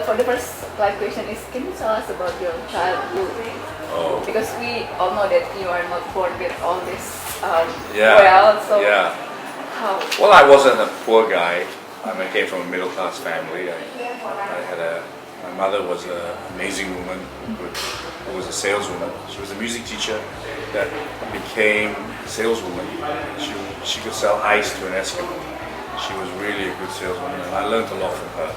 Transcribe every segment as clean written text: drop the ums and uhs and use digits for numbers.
for the first live question is, can you tell us about your childhood? Oh. Because we all know that you are not born with all this Yeah. so Yeah. how? Well, I wasn't a poor guy. I came from a middle-class family. My mother was an amazing woman who was a saleswoman. She was a music teacher that became a saleswoman. She could sell ice to an Eskimo. She was really a good saleswoman, and I learned a lot from her.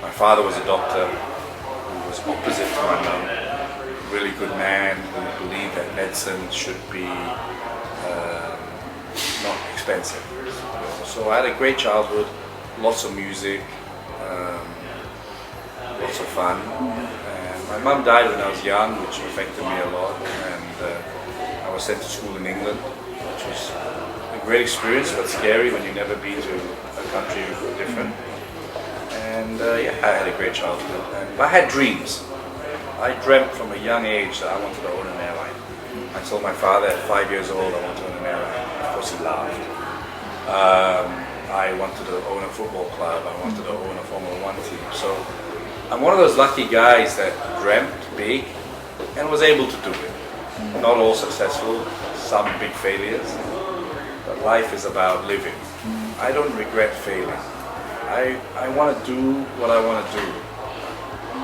My father was a doctor who was opposite to my mom. Really good man who believed that medicine should be not expensive. So I had a great childhood, lots of music, lots of fun. And my mom died when I was young, which affected me a lot. And I was sent to school in England, which was a great experience, but scary when you've never been to a country different. And I had a great childhood. And I had dreams. I dreamt from a young age that I wanted to own an airline. I told my father at 5 years old I wanted to own an airline. Of course he laughed. I wanted to own a football club. I wanted to own a Formula 1 team. So I'm one of those lucky guys that dreamt big and was able to do it. Not all successful, some big failures, but life is about living. I don't regret failing. I want to do what I want to do.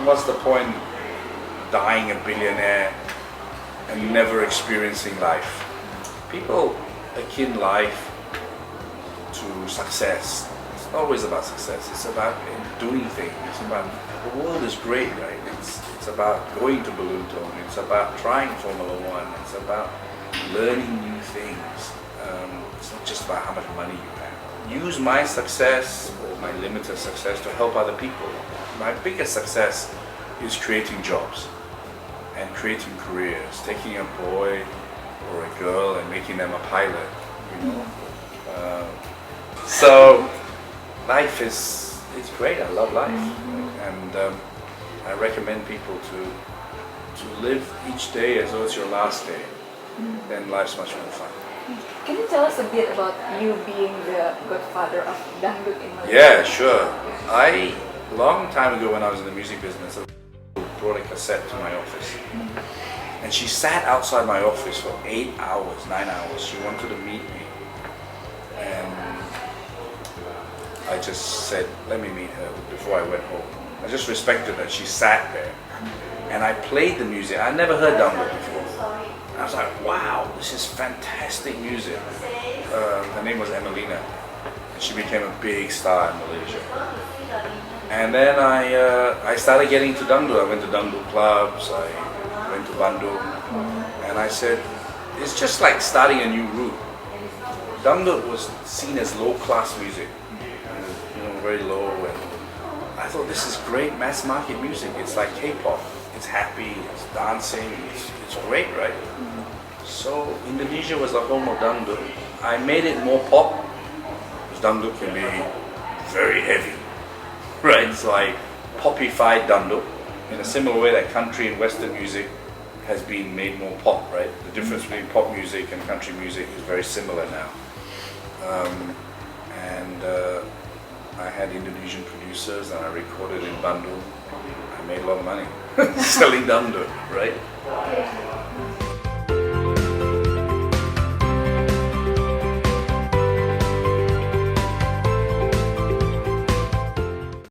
What's the point dying a billionaire and never experiencing life? People akin life to success. It's not always about success. It's about doing things. It's about, the world is great, right? It's about going to Balloon Tone. It's about trying Formula 1. It's about learning new things. It's not just about how much money you have. Use my success or my limited success to help other people. My biggest success is creating jobs and creating careers, taking a boy or a girl and making them a pilot, you know. So life is great. I love life, and I recommend people to live each day as though it's your last day. Then life's much more fun. Can you tell us a bit about you being the godfather of dangdut in Malaysia? Yeah, sure. Long time ago when I was in the music business, I brought a cassette to my office. And she sat outside my office for 8 hours, 9 hours. She wanted to meet me. And I just said, let me meet her before I went home. I just respected that she sat there. And I played the music. I never heard dangdut before. I was like, wow, this is fantastic music. Her name was Emelina. And she became a big star in Malaysia. And then I started getting to dangdut. I went to dangdut clubs, I went to Bandung, and I said, it's just like starting a new route. Dangdut was seen as low-class music, very low, and I thought this is great mass market music. It's like K-pop. It's happy, it's dancing, it's great, right? So Indonesia was the home of dangdut. I made it more pop, because dangdut can be very heavy. Right, so I popified dangdut in a similar way that country and Western music has been made more pop, right? The difference between pop music and country music is very similar now. I had Indonesian producers and I recorded in Bandung. I made a lot of money selling dangdut, right?